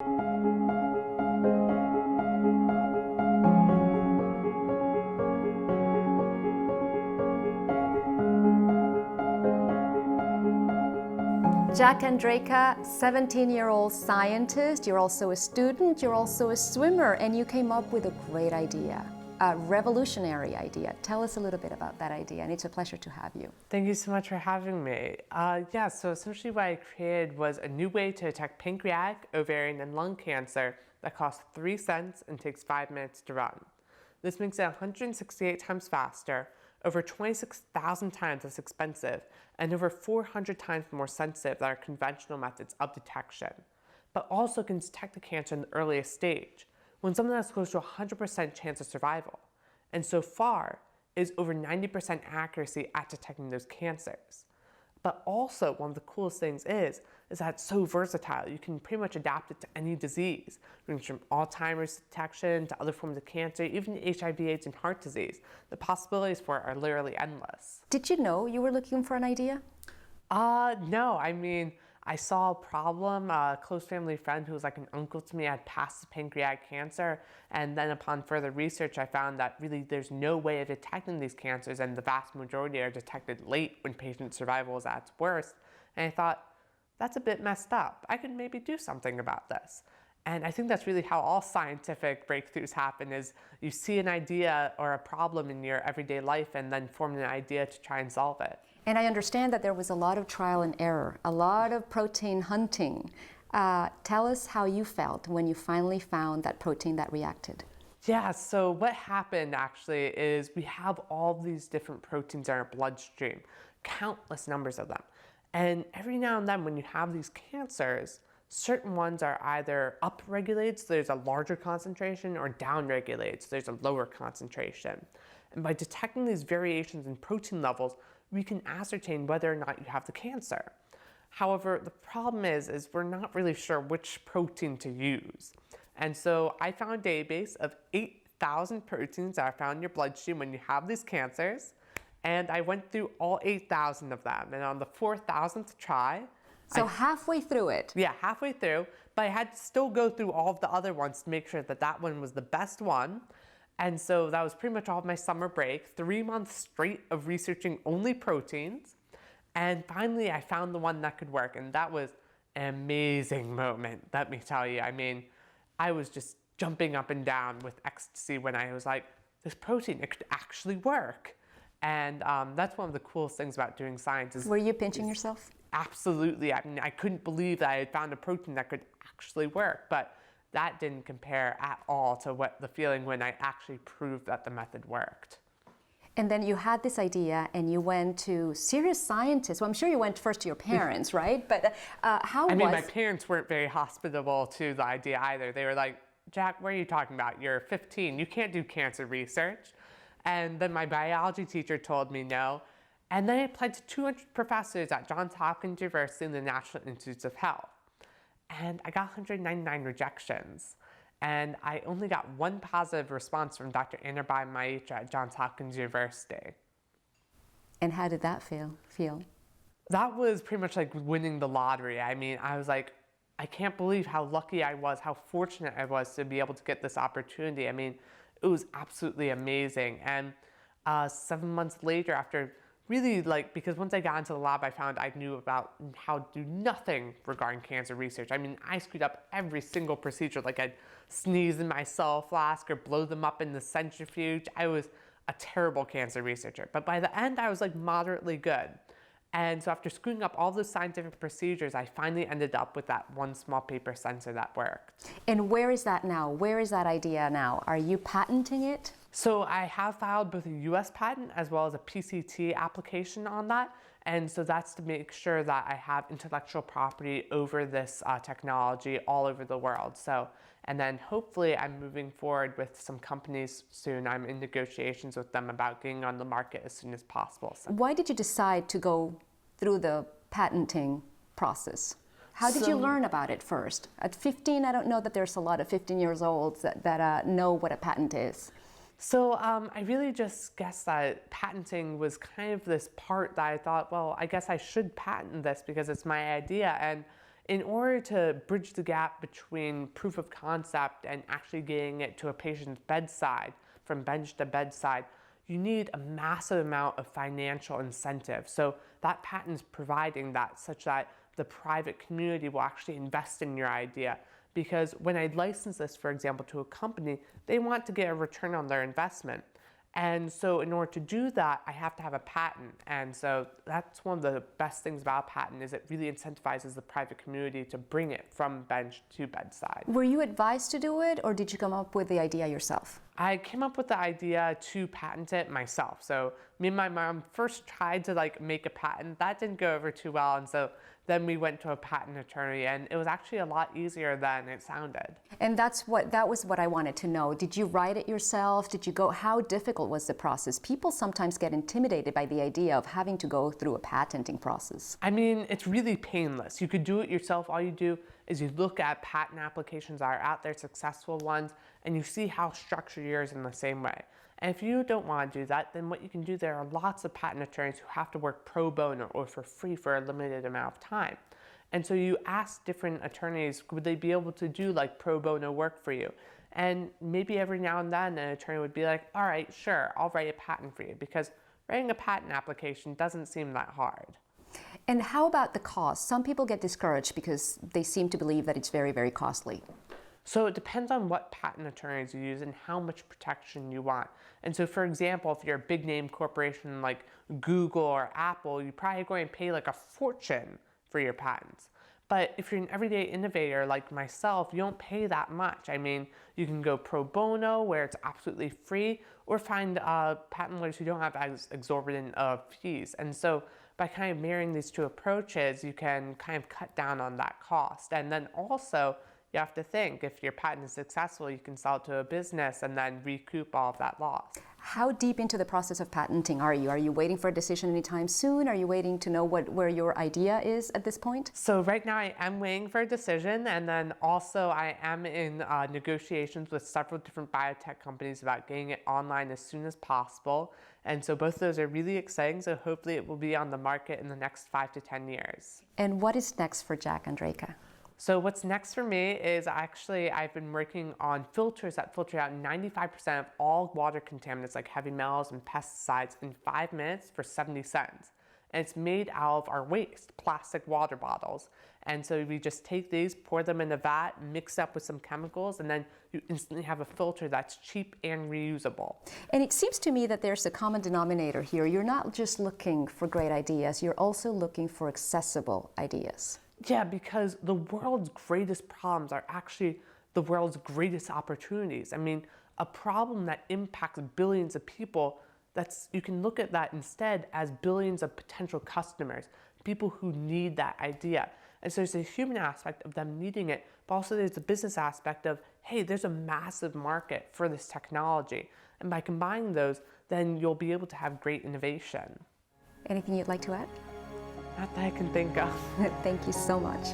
JackAndraka, 17-year-old scientist, you're also a student, you're also a swimmer, and you came up with a great idea, a revolutionary idea. Tell us a little bit about that idea, and it's a pleasure to have you. Thank you so much for having me. So essentially what I created was a new way to detect pancreatic, ovarian, and lung cancer that costs 3 cents and takes 5 minutes to run. This makes it 168 times faster, over 26,000 times less expensive, and over 400 times more sensitive than our conventional methods of detection, but also can detect the cancer in the earliest stage, when someone has close to 100% chance of survival, and so far is over 90% accuracy at detecting those cancers. But also, one of the coolest things is that it's so versatile. You can pretty much adapt it to any disease, ranging from Alzheimer's detection to other forms of cancer, even HIV, AIDS, and heart disease. The possibilities for it are literally endless. Did you know you were looking for an idea? No, I mean, I saw a problem. A close family friend who was like an uncle to me had passed pancreatic cancer, and then upon further research I found that really there's no way of detecting these cancers, and the vast majority are detected late when patient survival is at its worst. And I thought, that's a bit messed up. I could maybe do something about this. And I think that's really how all scientific breakthroughs happen, is you see an idea or a problem in your everyday life and then form an idea to try and solve it. And I understand that there was a lot of trial and error, a lot of protein hunting. Tell us how you felt when you finally found that protein that reacted. Yeah, so what happened actually is we have all these different proteins in our bloodstream, countless numbers of them. And every now and then when you have these cancers, certain ones are either upregulated, so there's a larger concentration, or downregulated, so there's a lower concentration. And by detecting these variations in protein levels, we can ascertain whether or not you have the cancer. However, the problem is we're not really sure which protein to use. And so I found a database of 8,000 proteins that are found in your bloodstream when you have these cancers, and I went through all 8,000 of them. And on the 4,000th try, so halfway through it. Yeah, halfway through, but I had to still go through all of the other ones to make sure that that one was the best one. And so that was pretty much all of my summer break, 3 months straight of researching only proteins. And finally, I found the one that could work. And that was an amazing moment, let me tell you. I mean, I was just jumping up and down with ecstasy when I was like, this protein, it could actually work. And that's one of the coolest things about doing science. Were you pinching yourself? Absolutely. I mean, I couldn't believe that I had found a protein that could actually work. But that didn't compare at all to what the feeling when I actually proved that the method worked. And then you had this idea and you went to serious scientists. Well, I'm sure you went first to your parents, right? But I mean, my parents weren't very hospitable to the idea either. They were like, Jack, what are you talking about? You're 15. You can't do cancer research. And then my biology teacher told me no. And then I applied to 200 professors at Johns Hopkins University and the National Institutes of Health. And I got 199 rejections. And I only got 1 positive response from Dr. Maestra at Johns Hopkins University. And how did that feel? That was pretty much like winning the lottery. I mean, I was like, I can't believe how lucky I was, how fortunate I was to be able to get this opportunity. I mean, it was absolutely amazing. And 7 months later, after really because once I got into the lab, I found I knew about how to do nothing regarding cancer research. I mean, I screwed up every single procedure. Like I'd sneeze in my cell flask or blow them up in the centrifuge. I was a terrible cancer researcher. But by the end, I was like moderately good. And so after screwing up all those scientific procedures, I finally ended up with that one small paper sensor that worked. And where is that now? Where is that idea now? Are you patenting it? So I have filed both a US patent as well as a PCT application on that. And so that's to make sure that I have intellectual property over this technology all over the world. And then hopefully I'm moving forward with some companies soon. I'm in negotiations with them about getting on the market as soon as possible. Why did you decide to go through the patenting process? How did you learn about it first? At 15, I don't know that there's a lot of 15 years olds that know what a patent is. So I really just guessed that patenting was kind of this part that I thought, well, I guess I should patent this because it's my idea. And in order to bridge the gap between proof of concept and actually getting it to a patient's bedside, from bench to bedside, you need a massive amount of financial incentive. So that patent's providing that, such that the private community will actually invest in your idea. Because when I license this, for example, to a company, they want to get a return on their investment. And so in order to do that, I have to have a patent. And so that's one of the best things about a patent, is it really incentivizes the private community to bring it from bench to bedside. Were you advised to do it, or did you come up with the idea yourself? I came up with the idea to patent it myself. So me and my mom first tried to make a patent. That didn't go over too well. And so then we went to a patent attorney, and it was actually a lot easier than it sounded. And that was what I wanted to know. Did you write it yourself? Did you go, how difficult was the process? People sometimes get intimidated by the idea of having to go through a patenting process. I mean, it's really painless. You could do it yourself. All you do is you look at patent applications that are out there, successful ones, and you see how structured yours in the same way. And if you don't want to do that, then what you can do, there are lots of patent attorneys who have to work pro bono or for free for a limited amount of time. And so you ask different attorneys, would they be able to do pro bono work for you? And maybe every now and then an attorney would be like, all right, sure, I'll write a patent for you, because writing a patent application doesn't seem that hard. And how about the cost? Some people get discouraged because they seem to believe that it's very, very costly. So it depends on what patent attorneys you use and how much protection you want. And so, for example, if you're a big name corporation like Google or Apple, you're probably going to pay a fortune for your patents. But if you're an everyday innovator like myself, you don't pay that much. I mean, you can go pro bono, where it's absolutely free, or find patent lawyers who don't have as exorbitant fees. And so by kind of marrying these two approaches, you can kind of cut down on that cost. And then also, you have to think, if your patent is successful, you can sell it to a business and then recoup all of that loss. How deep into the process of patenting are you? Are you waiting for a decision anytime soon? Are you waiting to know where your idea is at this point? So right now I am waiting for a decision, and then also I am in negotiations with several different biotech companies about getting it online as soon as possible. And so both of those are really exciting, so hopefully it will be on the market in the next 5 to 10 years. And what is next for JackAndraka? So what's next for me is I've been working on filters that filter out 95% of all water contaminants like heavy metals and pesticides in 5 minutes for 70 cents. And it's made out of our waste, plastic water bottles. And so we just take these, pour them in a vat, mix up with some chemicals, and then you instantly have a filter that's cheap and reusable. And it seems to me that there's a common denominator here. You're not just looking for great ideas, you're also looking for accessible ideas. Yeah, because the world's greatest problems are actually the world's greatest opportunities. I mean, a problem that impacts billions of people, you can look at that instead as billions of potential customers, people who need that idea. And so there's a human aspect of them needing it, but also there's the business aspect of, hey, there's a massive market for this technology. And by combining those, then you'll be able to have great innovation. Anything you'd like to add? Not that I can think of. Thank you so much.